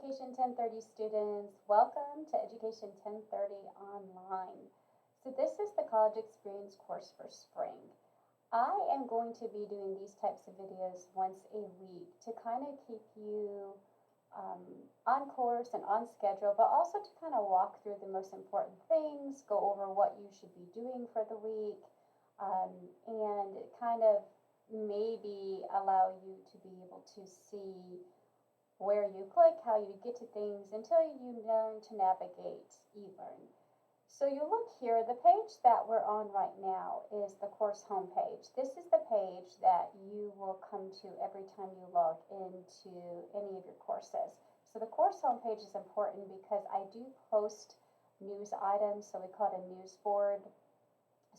Education 1030 students, welcome to Education 1030 Online. So this is the College Experience course for spring. I am going to be doing these types of videos once a week to kind of keep you on course and on schedule, but also to kind of walk through the most important things, go over what you should be doing for the week, and kind of maybe allow you to be able to see where you click, how you get to things until you learn to navigate eLearn. So you look here, the page that we're on right now is the course homepage. This is the page that you will come to every time you log into any of your courses. So the course homepage is important because I do post news items, so we call it a news board.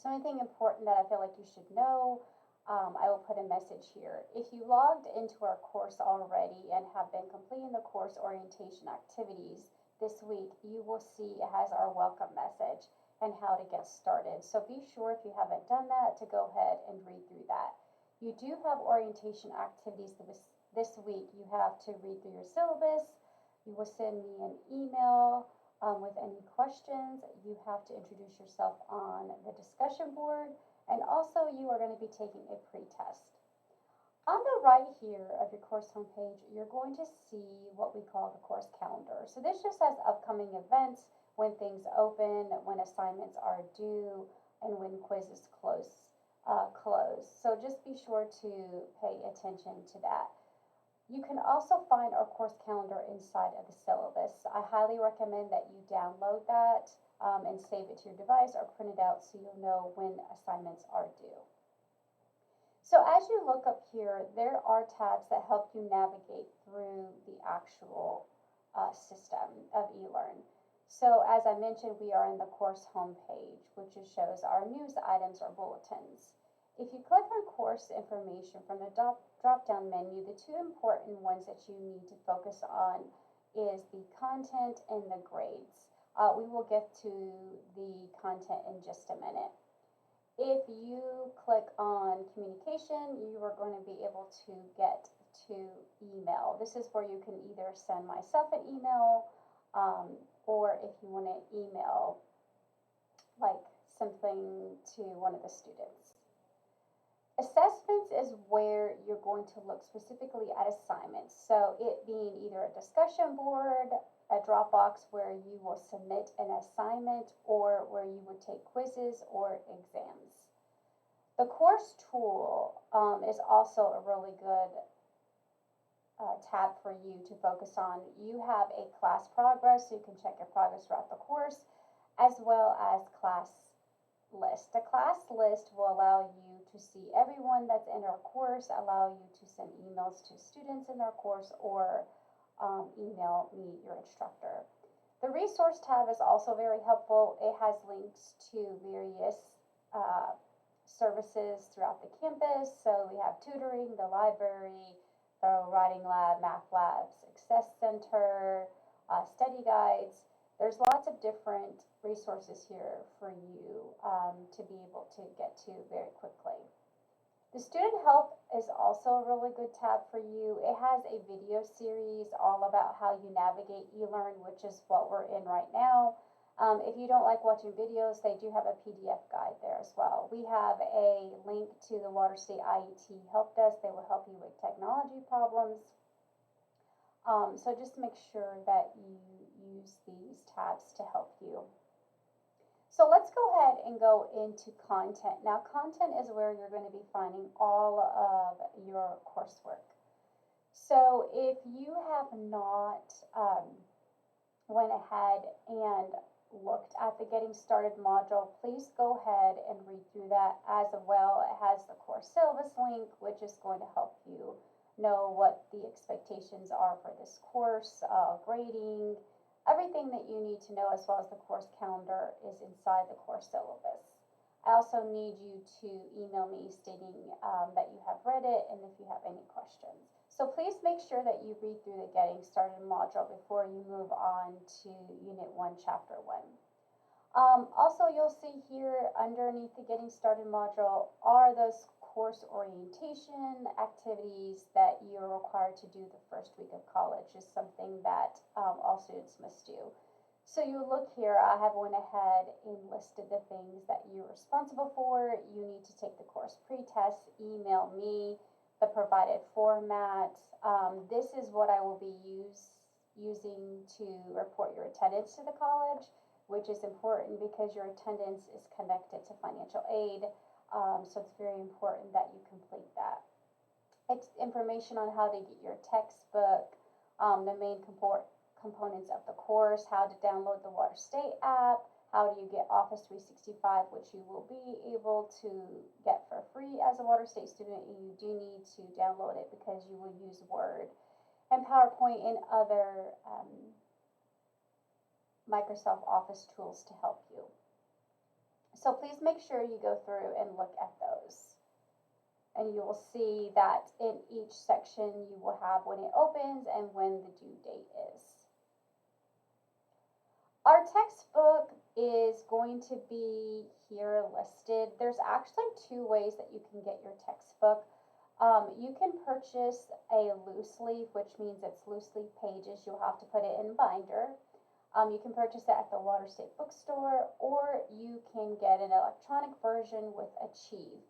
So anything important that I feel like you should know, I will put a message here. If you logged into our course already and have been completing the course orientation activities this week, you will see it has our welcome message and how to get started. So be sure, if you haven't done that, to go ahead and read through that. You do have orientation activities this week. You have to read through your syllabus. You will send me an email with any questions. You have to introduce yourself on the discussion board. And also, you are going to be taking a pre-test. On the right here of your course homepage, you're going to see what we call the course calendar. So this just has upcoming events, when things open, when assignments are due, and when quizzes close. So just be sure to pay attention to that. You can also find our course calendar inside of the syllabus. I highly recommend that you download that and save it to your device or print it out so you'll know when assignments are due. So as you look up here, there are tabs that help you navigate through the actual system of eLearn. So as I mentioned, we are in the course homepage, which shows our news items or bulletins. If you click on course information from the drop-down menu, the two important ones that you need to focus on is the content and the grades. We will get to the content in just a minute. If you click on communication, you are going to be able to get to email. This is where you can either send myself an email or if you want to email like something to one of the students. Assessments is where you're going to look specifically at assignments. So it being either a discussion board, a Dropbox where you will submit an assignment, or where you would take quizzes or exams. The course tool is also a really good tab for you to focus on. You have a class progress, so you can check your progress throughout the course, as well as class list. The class list will allow you to see everyone that's in our course, allow you to send emails to students in our course, or email me, your instructor. The resource tab is also very helpful. It has links to various services throughout the campus. So we have tutoring, the library, the writing lab, math lab, success center, study guides. There's lots of different resources here for you to be able to get to very quickly. The student help is also a really good tab for you. It has a video series all about how you navigate eLearn, which is what we're in right now. If you don't like watching videos, they do have a PDF guide there as well. We have a link to the Water State IET help desk. They will help you with technology problems. So just make sure that you use these tabs to help you. So let's go ahead and go into content. Now, content is where you're going to be finding all of your coursework. So if you have not went ahead and looked at the Getting Started module, please go ahead and read through that as well. It has the course syllabus link, which is going to help you know what the expectations are for this course, grading. Everything that you need to know, as well as the course calendar, is inside the course syllabus. I also need you to email me stating that you have read it and if you have any questions. So please make sure that you read through the Getting Started module before you move on to Unit 1, Chapter 1. Also, you'll see here underneath the Getting Started module are those course orientation activities that you're required to do the first week of college is something that all students must do. So you look here, I have went ahead and listed the things that you're responsible for. You need to take the course pre-test, email me the provided format. This is what I will be using to report your attendance to the college, which is important because your attendance is connected to financial aid. So it's very important that you complete that. It's information on how to get your textbook, the main components of the course, how to download the Water State app, how do you get Office 365, which you will be able to get for free as a Water State student, and you do need to download it because you will use Word and PowerPoint and other Microsoft Office tools to help you. So please make sure you go through and look at those. And you will see that in each section you will have when it opens and when the due date is. Our textbook is going to be here listed. There's actually two ways that you can get your textbook. You can purchase a loose leaf, which means it's loose leaf pages. You'll have to put it in binder. You can purchase it at the Water State bookstore, or you can get an electronic version with Achieve.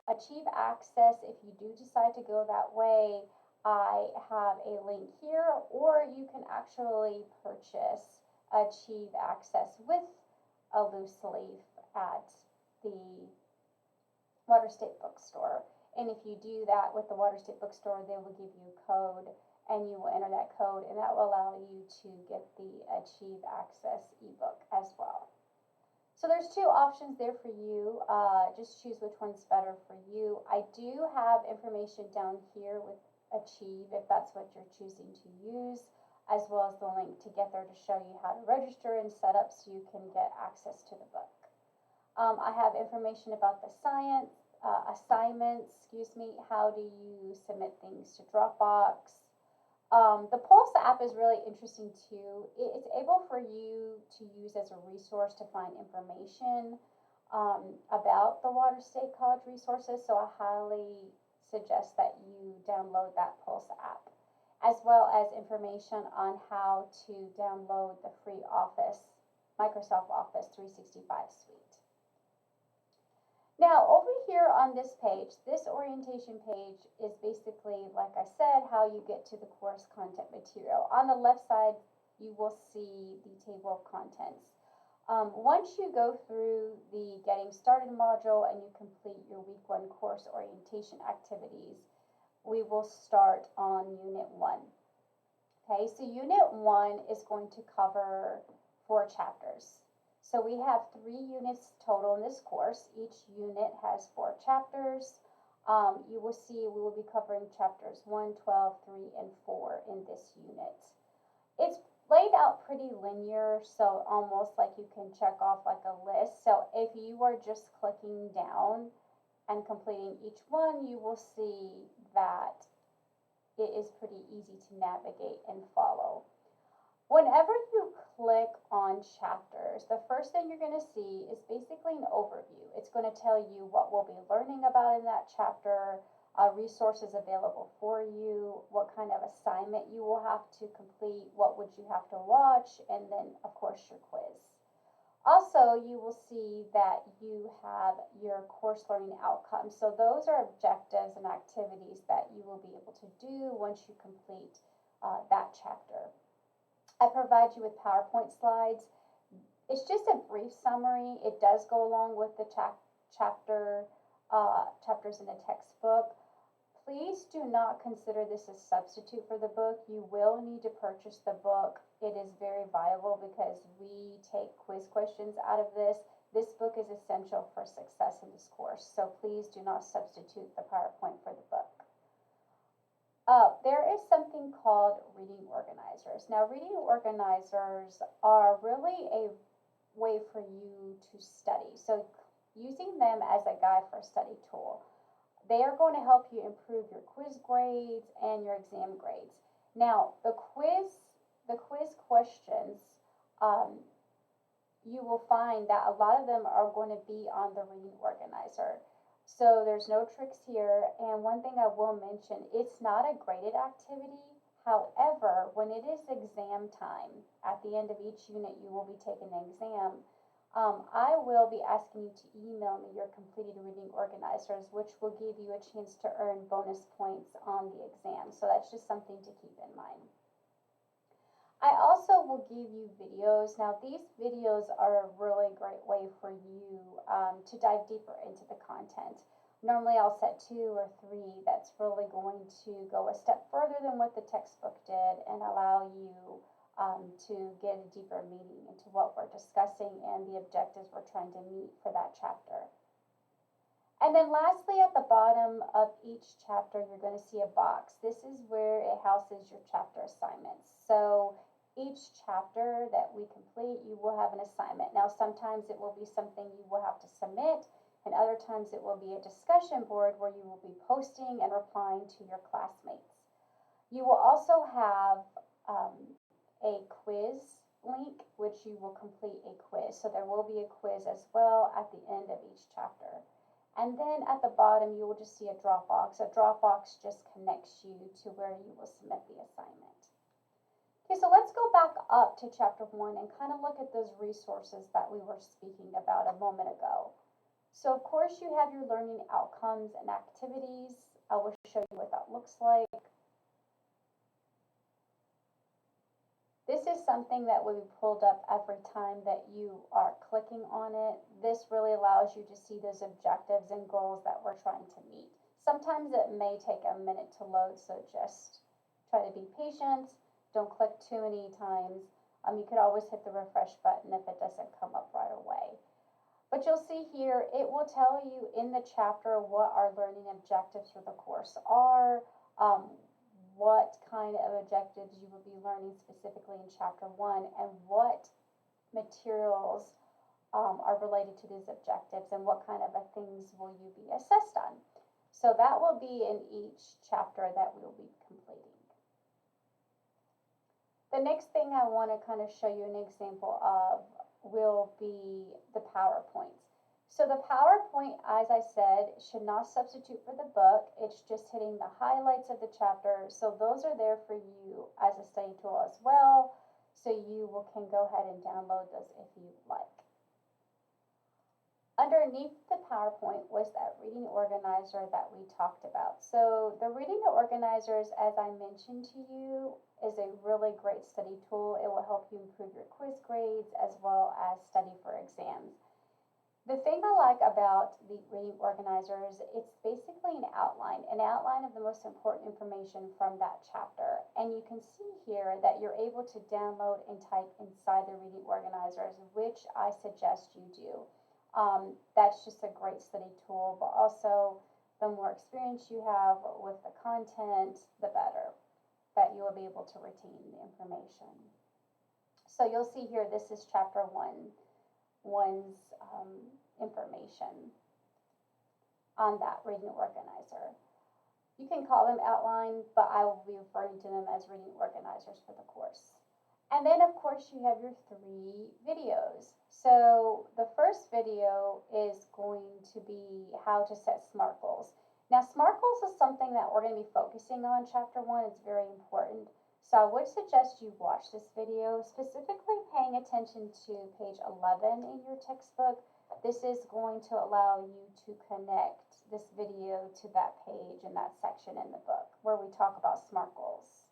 Achieve Access, if you do decide to go that way, I have a link here, or you can actually purchase Achieve Access with a loose leaf at the Water State bookstore. And if you do that with the Water State bookstore, they will give you a code, and you will enter that code, and that will allow you to get the Achieve Access ebook as well. So there's two options there for you. Just choose which one's better for you. I do have information down here with Achieve if that's what you're choosing to use, as well as the link to get there to show you how to register and set up so you can get access to the book. I have information about the assignments, how do you submit things to Dropbox. The Pulse app is really interesting too. It's able for you to use as a resource to find information about the Water State College resources, so I highly suggest that you download that Pulse app, as well as information on how to download the free Microsoft Office 365 suite. Now, over here on this page, this orientation page is basically, like I said, how you get to the course content material. On the left side, you will see the table of contents. Once you go through the Getting Started module and you complete your week 1 course orientation activities, we will start on Unit 1. Okay, so Unit 1 is going to cover 4 chapters. So we have 3 units total in this course. Each unit has 4 chapters. You will see we will be covering chapters 1, 12, 3, and 4 in this unit. It's laid out pretty linear, so almost like you can check off like a list. So if you are just clicking down and completing each one, you will see that it is pretty easy to navigate and follow. Whenever you click on chapters, the first thing you're going to see is basically an overview. It's going to tell you what we'll be learning about in that chapter, resources available for you, what kind of assignment you will have to complete, what would you have to watch, and then, of course, your quiz. Also, you will see that you have your course learning outcomes. So those are objectives and activities that you will be able to do once you complete that chapter. I provide you with PowerPoint slides. It's just a brief summary. It does go along with the chapters in the textbook. Please do not consider this a substitute for the book. You will need to purchase the book. It is very viable because we take quiz questions out of this. This book is essential for success in this course, so please do not substitute the PowerPoint for the book. There is something called reading organizers. Now, reading organizers are really a way for you to study. So using them as a guide for a study tool. They are going to help you improve your quiz grades and your exam grades. Now, the quiz questions, you will find that a lot of them are going to be on the reading organizer. So there's no tricks here. And one thing I will mention, it's not a graded activity. However, when it is exam time, at the end of each unit, you will be taking an exam. I will be asking you to email me your completed reading organizers, which will give you a chance to earn bonus points on the exam. So that's just something to keep in mind. I also will give you videos. Now, these videos are a really great way for you to dive deeper into the content. Normally, I'll set 2 or 3 that's really going to go a step further than what the textbook did and allow you to get a deeper meaning into what we're discussing and the objectives we're trying to meet for that chapter. And then lastly, at the bottom of each chapter, you're going to see a box. This is where it houses your chapter assignments. So each chapter that we complete, you will have an assignment. Now, sometimes it will be something you will have to submit, and other times it will be a discussion board where you will be posting and replying to your classmates. You will also have a quiz link, which you will complete a quiz. So there will be a quiz as well at the end of each chapter. And then at the bottom, you will just see a Dropbox. A Dropbox just connects you to where you will submit the assignment. Okay, so let's go back up to chapter 1 and kind of look at those resources that we were speaking about a moment ago. So of course you have your learning outcomes and activities. I will show you what that looks like. This is something that will be pulled up every time that you are clicking on it. This really allows you to see those objectives and goals that we're trying to meet. Sometimes it may take a minute to load, so just try to be patient. Don't click too many times. You could always hit the refresh button if it doesn't come up right away. But you'll see here, it will tell you in the chapter what our learning objectives for the course are, what kind of objectives you will be learning specifically in chapter 1, and what materials are related to these objectives, and what kind of things will you be assessed on. So that will be in each chapter that we will be completing. The next thing I want to kind of show you an example of will be the PowerPoints. So the PowerPoint, as I said, should not substitute for the book. It's just hitting the highlights of the chapter. So those are there for you as a study tool as well. So you can go ahead and download those if you like. Underneath the PowerPoint was that reading organizer that we talked about. So the reading organizers, as I mentioned to you, is a really great study tool. It will help you improve your quiz grades as well as study for exams. The thing I like about the reading organizers, it's basically an outline of the most important information from that chapter. And you can see here that you're able to download and type inside the reading organizers, which I suggest you do. That's just a great study tool, but also the more experience you have with the content, the better that you will be able to retain the information. So you'll see here, this is chapter 1's information on that reading organizer. You can call them outline, but I will be referring to them as reading organizers for the course. And then, of course, you have your 3 videos. So the first video is going to be how to set SMART goals. Now, SMART goals is something that we're going to be focusing on chapter 1. It's very important. So I would suggest you watch this video, specifically paying attention to page 11 in your textbook. This is going to allow you to connect this video to that page and that section in the book where we talk about SMART goals.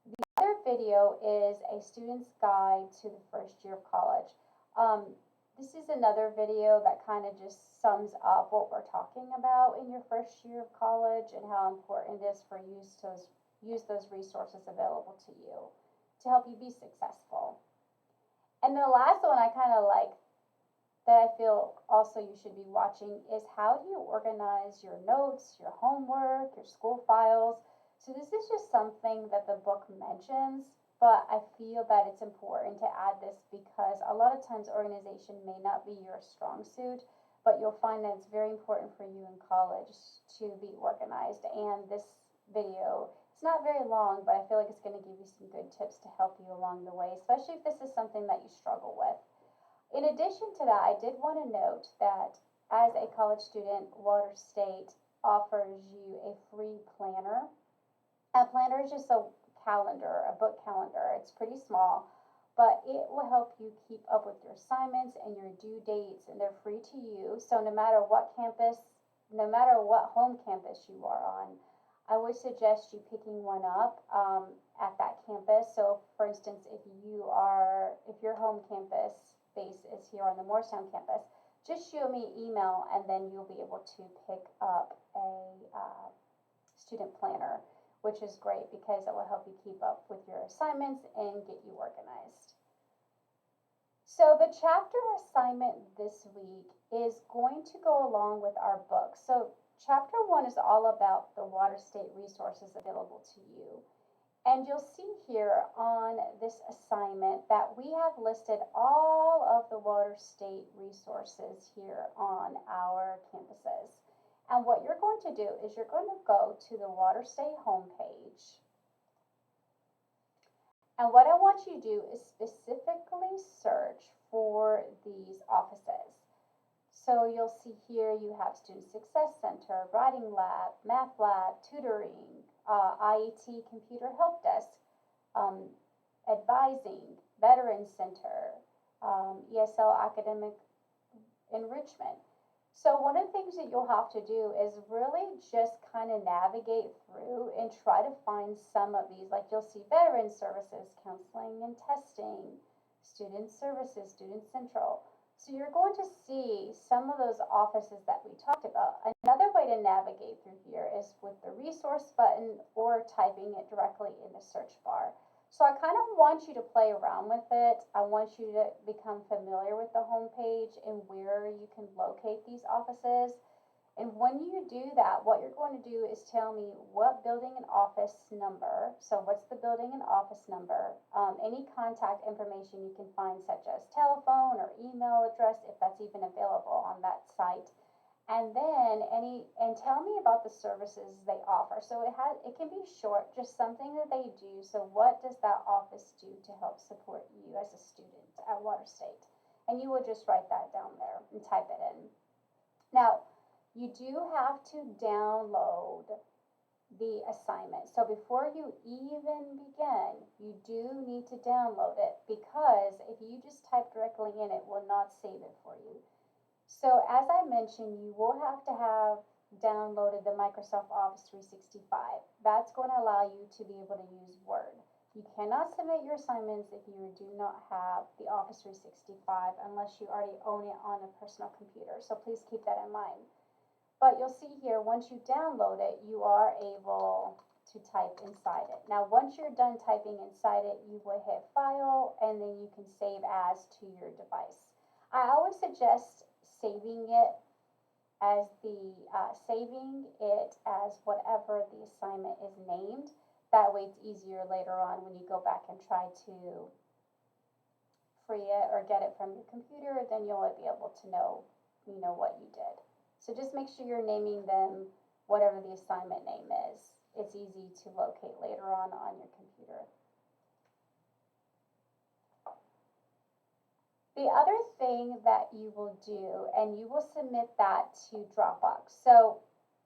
The other video is a student's guide to the first year of college. This is another video that kind of just sums up what we're talking about in your first year of college and how important it is for you to use those resources available to you to help you be successful. And the last one I kind of like that I feel also you should be watching is how do you organize your notes, your homework, your school files. So this is just something that the book mentions, but I feel that it's important to add this because a lot of times organization may not be your strong suit, but you'll find that it's very important for you in college to be organized. And this video, it's not very long, but I feel like it's going to give you some good tips to help you along the way, especially if this is something that you struggle with. In addition to that, I did want to note that as a college student, Water State offers you a free planner. A planner is just a calendar, a book calendar. It's pretty small, but it will help you keep up with your assignments and your due dates, and they're free to use. So no matter what campus, no matter what home campus you are on, I would suggest you picking one up at that campus. So for instance, if your home campus base is here on the Morristown campus, just shoot me an email and then you'll be able to pick up a student planner, which is great because it will help you keep up with your assignments and get you organized. So the chapter assignment this week is going to go along with our book. So chapter 1 is all about the Water State resources available to you. And you'll see here on this assignment that we have listed all of the Water State resources here on our campuses. And what you're going to do is you're going to go to the Water State homepage. And what I want you to do is specifically search for these offices. So you'll see here you have Student Success Center, Writing Lab, Math Lab, Tutoring, IET Computer Help Desk, Advising, Veterans Center, ESL Academic Enrichment. So one of the things that you'll have to do is really just kind of navigate through and try to find some of these. Like you'll see Veterans Services, Counseling and Testing, Student Services, Student Central. So you're going to see some of those offices that we talked about. Another way to navigate through here is with the resource button or typing it directly in the search bar. So I kind of want you to play around with it. I want you to become familiar with the homepage and where you can locate these offices. And when you do that, what you're going to do is tell me what building and office number, so what's the building and office number, any contact information you can find such as telephone or email address if that's even available on that site. And then tell me about the services they offer. So it can be short, just something that they do. So what does that office do to help support you as a student at Water State? And you would just write that down there and type it in. Now, you do have to download the assignment. So before you even begin, you do need to download it because if you just type directly in, it will not save it for you. So as I mentioned, you will have to have downloaded the Microsoft Office 365. That's going to allow you to be able to use Word. You cannot submit your assignments if you do not have the Office 365 unless you already own it on a personal computer. So please keep that in mind. But you'll see here, once you download it, you are able to type inside it. Now, once you're done typing inside it, you will hit File, and then you can save as to your device. I always suggest saving it as whatever the assignment is named. That way it's easier later on when you go back and try to free it or get it from your computer, then you'll be able to know, what you did. So just make sure you're naming them whatever the assignment name is. It's easy to locate later on your computer. The other thing that you will do, and you will submit that to Dropbox. So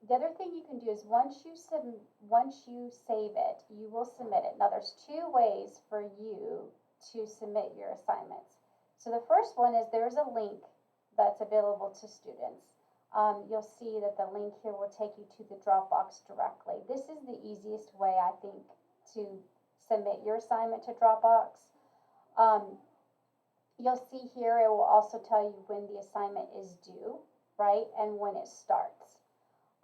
the other thing you can do is once you save it, you will submit it. Now there's two ways for you to submit your assignments. So the first one is there's a link that's available to students. You'll see that the link here will take you to the Dropbox directly. This is the easiest way, I think, to submit your assignment to Dropbox. You'll see here it will also tell you when the assignment is due, right, and when it starts.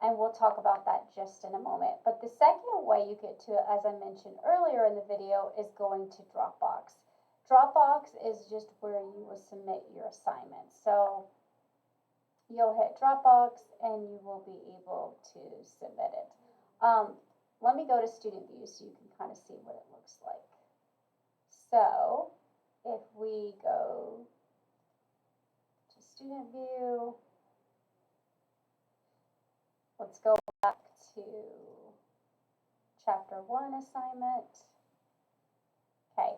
And we'll talk about that just in a moment. But the second way you get to it, as I mentioned earlier in the video, is going to Dropbox. Dropbox is just where you will submit your assignment. So you'll hit Dropbox and you will be able to submit it. Let me go to Student View so you can kind of see what it looks like. So if we go to Student View, let's go back to Chapter 1 assignment. Okay.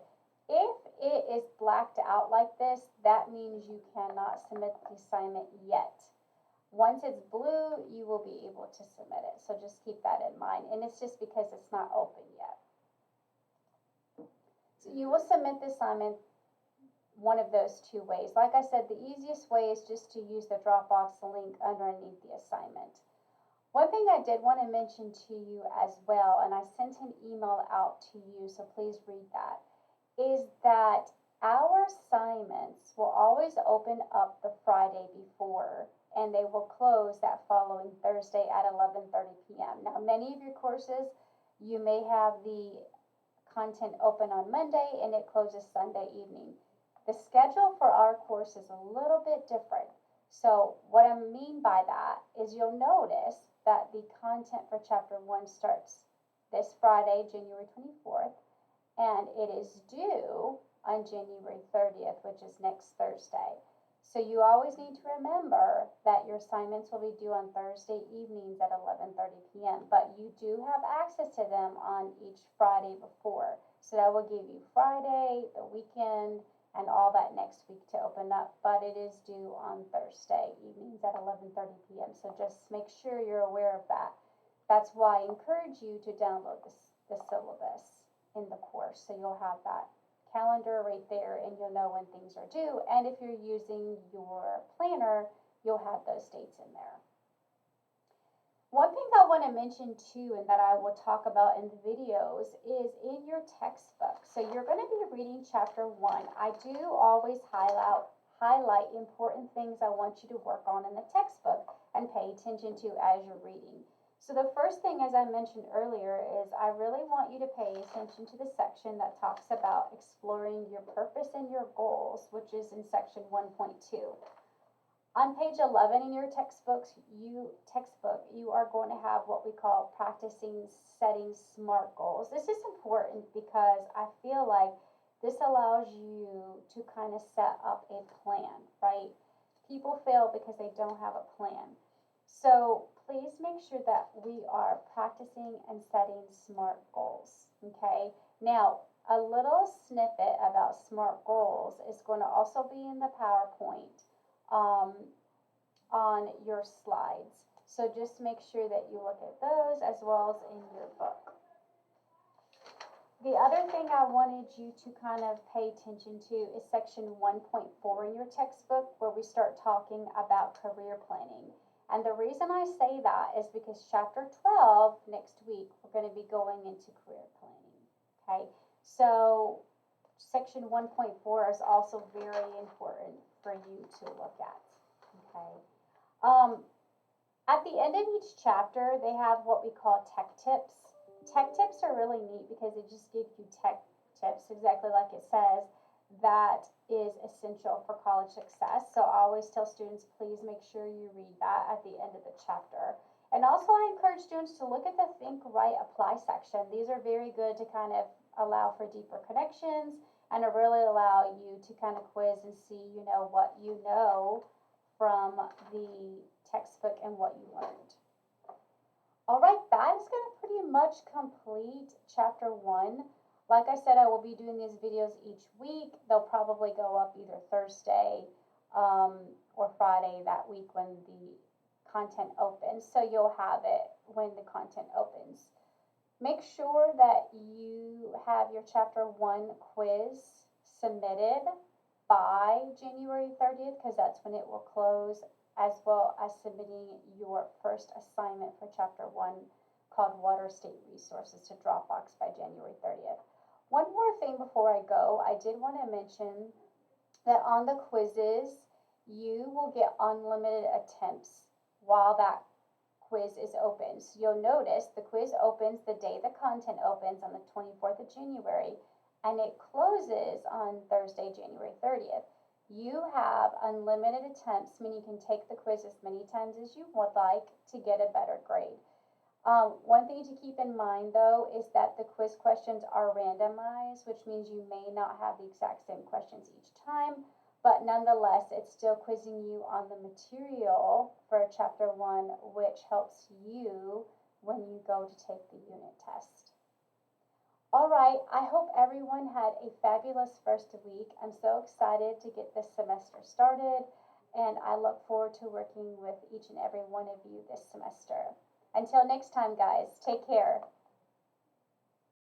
If it is blacked out like this, that means you cannot submit the assignment yet. Once it's blue, you will be able to submit it. So just keep that in mind. And it's just because it's not open yet. So you will submit the assignment one of those two ways. Like I said, the easiest way is just to use the Dropbox link underneath the assignment. One thing I did want to mention to you as well, and I sent an email out to you, so please read that, is that our assignments will always open up the Friday before, and they will close that following Thursday at 11:30 p.m. Now, many of your courses, you may have the content open on Monday and it closes Sunday evening. The schedule for our course is a little bit different. So what I mean by that is you'll notice that the content for Chapter 1 starts this Friday, January 24th, and it is due on January 30th, which is next Thursday. So you always need to remember that your assignments will be due on Thursday evenings at 11:30 p.m., but you do have access to them on each Friday before. So that will give you Friday, the weekend, and all that next week to open up, but it is due on Thursday evenings at 11:30 p.m. So just make sure you're aware of that. That's why I encourage you to download the syllabus in the course, so you'll have that calendar right there and you'll know when things are due. And if you're using your planner, you'll have those dates in there. One thing I want to mention too, and that I will talk about in the videos, is in your textbook. So you're going to be reading Chapter 1. I do always highlight important things I want you to work on in the textbook and pay attention to as you're reading. So the first thing, as I mentioned earlier, is I really want you to pay attention to the section that talks about exploring your purpose and your goals, which is in section 1.2. On page 11 in your textbook, you are going to have what we call practicing setting SMART goals. This is important because I feel like this allows you to kind of set up a plan, right? People fail because they don't have a plan. So please make sure that we are practicing and setting SMART goals, okay? Now, a little snippet about SMART goals is going to also be in the PowerPoint on your slides. So just make sure that you look at those as well as in your book. The other thing I wanted you to kind of pay attention to is section 1.4 in your textbook, where we start talking about career planning. And the reason I say that is because Chapter 12, next week, we're going to be going into career planning, okay? So section 1.4 is also very important for you to look at, okay? At the end of each chapter, they have what we call tech tips. Tech tips are really neat because it just gives you tech tips, exactly like it says, that is essential for college success. So I always tell students, please make sure you read that at the end of the chapter. And also I encourage students to look at the Think, Write, Apply section. These are very good to kind of allow for deeper connections and to really allow you to kind of quiz and see, you know, what you know from the textbook and what you learned. All right, that is going to pretty much complete Chapter 1. Like I said, I will be doing these videos each week. They'll probably go up either Thursday or Friday that week when the content opens. So you'll have it when the content opens. Make sure that you have your Chapter 1 quiz submitted by January 30th, because that's when it will close, as well as submitting your first assignment for Chapter 1 called Water State Resources to Dropbox by January 30th. One more thing before I go, I did want to mention that on the quizzes, you will get unlimited attempts while that quiz is open. So you'll notice the quiz opens the day the content opens on the 24th of January, and it closes on Thursday, January 30th. You have unlimited attempts, meaning you can take the quiz as many times as you would like to get a better grade. One thing to keep in mind, though, is that the quiz questions are randomized, which means you may not have the exact same questions each time, but nonetheless, it's still quizzing you on the material for Chapter 1, which helps you when you go to take the unit test. All right, I hope everyone had a fabulous first week. I'm so excited to get this semester started, and I look forward to working with each and every one of you this semester. Until next time, guys, take care.